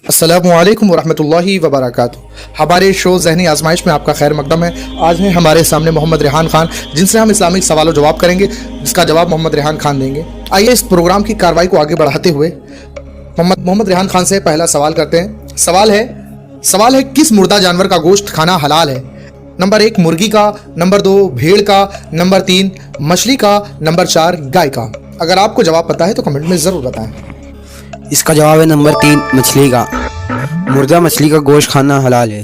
अस्सलामुअलैकुम वरहमतुल्लाहि वबरकातुहू। हमारे शो ज़हनी आजमाइश में आपका खैर मकदम है। आज हैं हमारे सामने मोहम्मद रेहान खान, जिनसे हम इस्लामिक सवाल जवाब करेंगे, जिसका जवाब मोहम्मद रेहान खान देंगे। आइए इस प्रोग्राम की कार्रवाई को आगे बढ़ाते हुए मोहम्मद रेहान खान से पहला सवाल करते हैं। सवाल है किस मुर्दा जानवर का गोश्त खाना हलाल है? नंबर 1 मुर्गी का, नंबर 2 भेड़ का, नंबर 3 मछली का, नंबर 4 गाय का। अगर आपको जवाब पता है तो कमेंट में ज़रूर बताएं। इसका जवाब है नंबर 3 मछली का। मुर्गा मछली का गोश्त खाना हलाल है।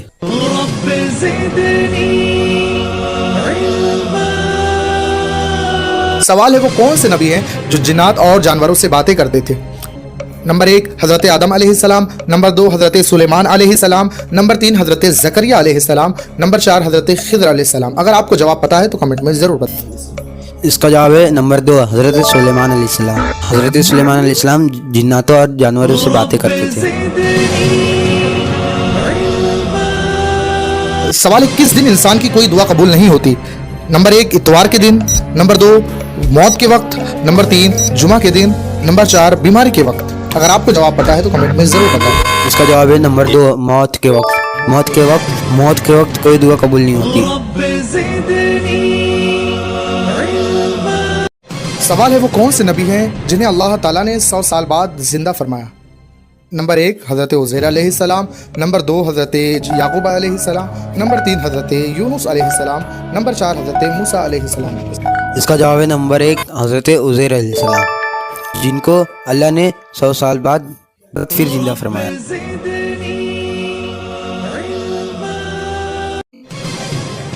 सवाल है वो कौन से नबी हैं जो जिन्नात और जानवरों से बातें करते थे? नंबर 1 हज़रत आदम अलैहिस्सलाम, नंबर 2 हज़रत सुलेमान अलैहिस्सलाम, नंबर 3 हज़रत ज़करिया अलैहिस्सलाम, नंबर 4 हज़रत खिज़र अलैहिस्सलाम। अगर आपको जवाब पता है तो कमेंट में ज़रूर बताइए। इसका जवाब है नंबर 2 हज़रत सुलेमान अलैहिस्सलाम। हज़रत सुलेमान अलैहिस्सलाम जिन्नातों और जानवरों से बातें करते थे। सवाल है किस दिन इंसान की कोई दुआ कबूल नहीं होती? नंबर 1 इतवार के दिन, नंबर 2 मौत के वक्त, नंबर 3 जुमा के दिन, नंबर 4 बीमारी के वक्त। अगर आपको जवाब पता है तो कमेंट में ज़रूर बताएं। इसका जवाब है नंबर 2 मौत के वक्त। मौत के वक्त कोई दुआ कबूल नहीं होती। सवाल है वो कौन से नबी हैं जिन्हें अल्लाह ताला ने 100 साल बाद जिंदा फरमाया? नंबर 1 हज़रत उज़ैर अलैहिस्सलाम, नंबर 2 हज़रत याकूब अलैहिस्सलाम, नंबर 3 हज़रत यूनुस अलैहिस्सलाम, नंबर 4 हज़रत मूसा अलैहिस्सलाम। इसका जवाब है नंबर 1 हज़रत उज़ैर अलैहिस्सलाम, जिनको अल्लाह ने 100 साल बाद फिर जिंदा फरमाया।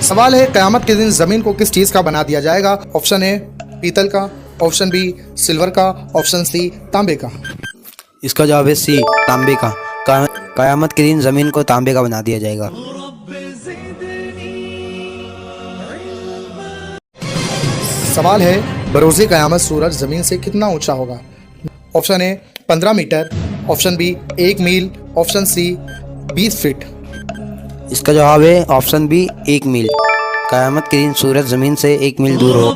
सवाल है क़यामत के दिन ज़मीन को किस चीज़ का बना दिया जाएगा? ऑप्शन ए पीतल का, ऑप्शन बी सिल्वर का, ऑप्शन सी तांबे का। इसका जवाब है सी तांबे का। क़यामत के दिन ज़मीन को तांबे का बना दिया जाएगा। सवाल है बरोज़े क़यामत सूरज ज़मीन से कितना ऊंचा होगा? Option A 15 metre, option B 1 mile, option C 20 feet. इसका जवाब है ऑप्शन बी 1 मील। क़यामत के दिन सूरज ज़मीन से 1 मील दूर हो।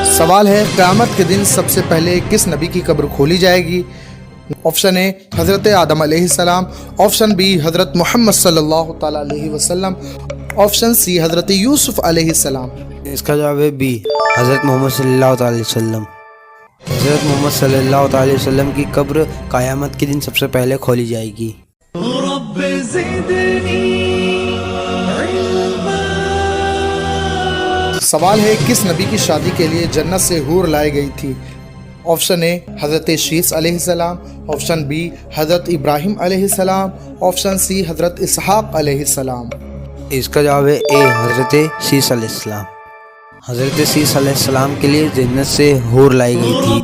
सवाल है क़यामत के दिन सबसे पहले किस नबी की कब्र खोली जाएगी? ऑप्शन ए हज़रत आदम अलैहिस्सलाम, ऑप्शन बी हज़रत मोहम्मद सल्लल्लाहु तआला अलैहि वसल्लम, ऑप्शन सी हज़रत यूसुफ अलैहिस्सलाम। इसका जवाब है बी हज़रत मोहम्मद सल्लल्लाहु अलैहि वसल्लम। हज़रत मोहम्मद सल्लल्लाहु अलैहि वसल्लम की कब्र क़यामत के दिन सबसे पहले खोली जाएगी। सवाल है किस नबी की शादी के लिए जन्नत से हूर लाई गई थी? ऑप्शन ए हज़रत शीस अलैहिस्सलाम, ऑप्शन बी हज़रत इब्राहिम अलैहिस्सलाम, ऑप्शन सी हज़रत इसहाक़ अलैहिस्सलाम। इसका जवाब है ए हज़रत शीस अलैहिस्सलाम। हज़रत शीस अलैहिस्सलाम के लिए जन्नत से हूर लाई गई थी।